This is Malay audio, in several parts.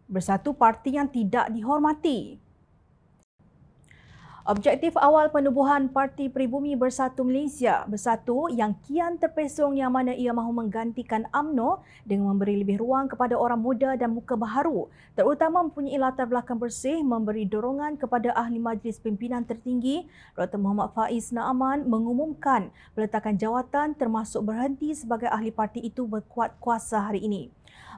Bersatu parti yang tidak dihormati. Objektif awal penubuhan Parti Pribumi Bersatu Malaysia Bersatu yang kian terpesong yang mana ia mahu menggantikan UMNO dengan memberi lebih ruang kepada orang muda dan muka baharu, terutama mempunyai latar belakang bersih, memberi dorongan kepada Ahli Majlis Pimpinan Tertinggi Dr. Muhammad Faiz Naaman mengumumkan peletakan jawatan termasuk berhenti sebagai ahli parti itu berkuat kuasa hari ini.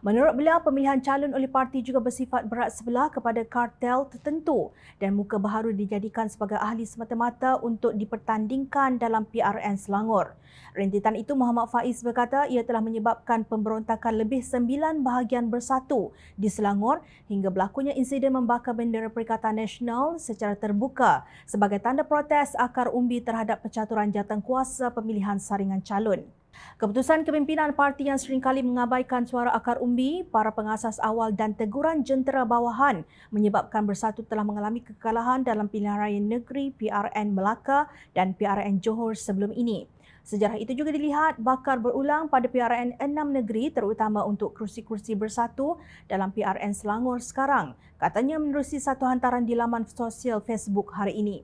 Menurut beliau, pemilihan calon oleh parti juga bersifat berat sebelah kepada kartel tertentu dan muka baharu dijadikan sebagai ahli semata-mata untuk dipertandingkan dalam PRN Selangor. Rentetan itu, Muhammad Faiz berkata ia telah menyebabkan pemberontakan lebih 9 bahagian Bersatu di Selangor hingga berlakunya insiden membakar bendera Perikatan Nasional secara terbuka sebagai tanda protes akar umbi terhadap pencaturan jawatankuasa pemilihan saringan calon. Keputusan kepimpinan parti yang seringkali mengabaikan suara akar umbi, para pengasas awal dan teguran jentera bawahan menyebabkan Bersatu telah mengalami kekalahan dalam pilihan raya negeri PRN Melaka dan PRN Johor sebelum ini. Sejarah itu juga dilihat bakar berulang pada PRN 6 negeri terutama untuk kerusi-kerusi Bersatu dalam PRN Selangor sekarang, katanya menerusi satu hantaran di laman sosial Facebook hari ini.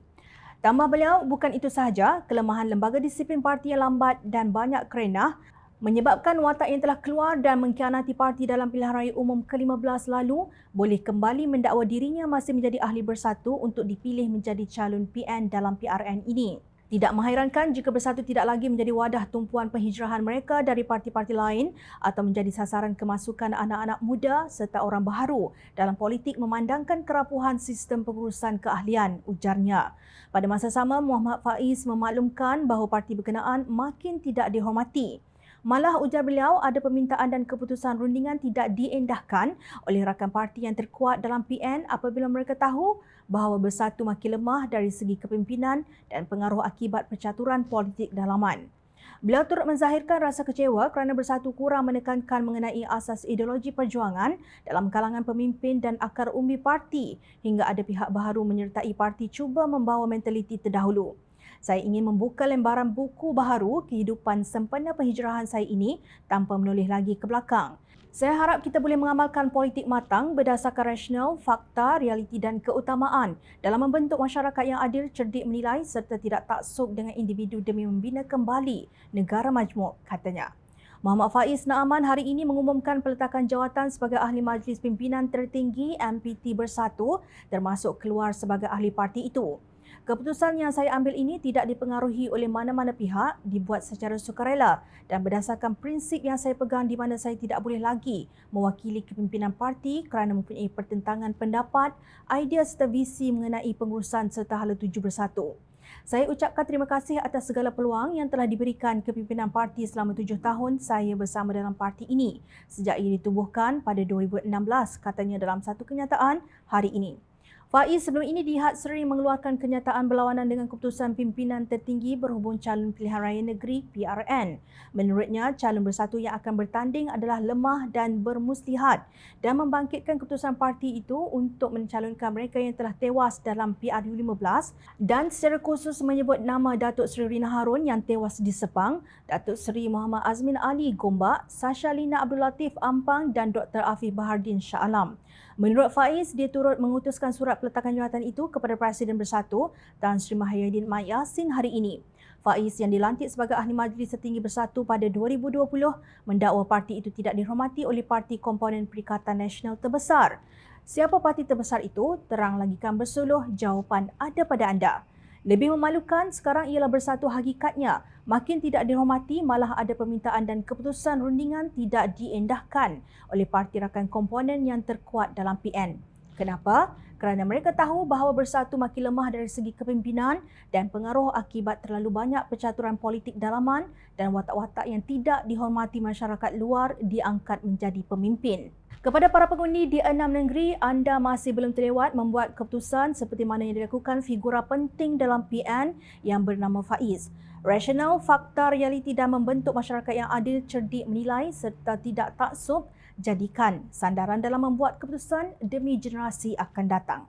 Tambah beliau, bukan itu sahaja, kelemahan lembaga disiplin parti yang lambat dan banyak kerenah menyebabkan watak yang telah keluar dan mengkhianati parti dalam pilihan raya umum ke-15 lalu boleh kembali mendakwa dirinya masih menjadi ahli Bersatu untuk dipilih menjadi calon PN dalam PRN ini. Tidak mengherankan jika Bersatu tidak lagi menjadi wadah tumpuan penghijrahan mereka dari parti-parti lain atau menjadi sasaran kemasukan anak-anak muda serta orang baharu dalam politik memandangkan kerapuhan sistem pengurusan keahlian, ujarnya. Pada masa sama, Muhammad Faiz memaklumkan bahawa parti berkenaan makin tidak dihormati. Malah ujar beliau ada permintaan dan keputusan rundingan tidak diendahkan oleh rakan parti yang terkuat dalam PN apabila mereka tahu bahawa Bersatu makin lemah dari segi kepimpinan dan pengaruh akibat percaturan politik dalaman. Beliau turut menzahirkan rasa kecewa kerana Bersatu kurang menekankan mengenai asas ideologi perjuangan dalam kalangan pemimpin dan akar umbi parti hingga ada pihak baharu menyertai parti cuba membawa mentaliti terdahulu. Saya ingin membuka lembaran buku baharu kehidupan sempena penghijrahan saya ini tanpa menoleh lagi ke belakang. Saya harap kita boleh mengamalkan politik matang berdasarkan rasional, fakta, realiti dan keutamaan dalam membentuk masyarakat yang adil, cerdik menilai serta tidak taksub dengan individu demi membina kembali negara majmuk, katanya. Muhammad Faiz Naaman hari ini mengumumkan peletakan jawatan sebagai Ahli Majlis Pimpinan Tertinggi MPT Bersatu termasuk keluar sebagai ahli parti itu. Keputusan yang saya ambil ini tidak dipengaruhi oleh mana-mana pihak, dibuat secara sukarela dan berdasarkan prinsip yang saya pegang di mana saya tidak boleh lagi mewakili kepimpinan parti kerana mempunyai pertentangan pendapat, idea serta visi mengenai pengurusan serta hala tuju Bersatu. Saya ucapkan terima kasih atas segala peluang yang telah diberikan kepimpinan parti selama 7 tahun saya bersama dalam parti ini sejak ia ditubuhkan pada 2016, katanya dalam satu kenyataan hari ini. Faiz sebelum ini dilihat sering mengeluarkan kenyataan berlawanan dengan keputusan pimpinan tertinggi berhubung calon pilihan raya negeri PRN. Menurutnya, calon Bersatu yang akan bertanding adalah lemah dan bermuslihat dan membangkitkan keputusan parti itu untuk mencalonkan mereka yang telah tewas dalam PRU15 dan secara khusus menyebut nama Datuk Seri Rina Harun yang tewas di Sepang, Datuk Seri Muhammad Azmin Ali Gombak, Sasha Lina Abdul Latif Ampang dan Dr. Afif Bahardin Shah Alam. Menurut Faiz, dia turut mengutuskan surat peletakan jawatan itu kepada Presiden Bersatu Tan Sri Mahyudin Mat Yassin hari ini. Faiz yang dilantik sebagai Ahli Majlis Tertinggi Bersatu pada 2020 mendakwa parti itu tidak dihormati oleh parti komponen Perikatan Nasional terbesar. Siapa parti terbesar itu? Terang lagikan bersuluh, jawapan ada pada anda. Lebih memalukan sekarang ialah Bersatu hakikatnya makin tidak dihormati, malah ada permintaan dan keputusan rundingan tidak diendahkan oleh parti rakan komponen yang terkuat dalam PN. Kenapa? Kerana mereka tahu bahawa Bersatu makin lemah dari segi kepimpinan dan pengaruh akibat terlalu banyak percaturan politik dalaman dan watak-watak yang tidak dihormati masyarakat luar diangkat menjadi pemimpin. Kepada para pengundi di 6 negeri, anda masih belum terlewat membuat keputusan seperti mana yang dilakukan figura penting dalam PN yang bernama Faiz. Rasional, fakta, realiti dan membentuk masyarakat yang adil, cerdik menilai serta tidak taksub jadikan sandaran dalam membuat keputusan demi generasi akan datang.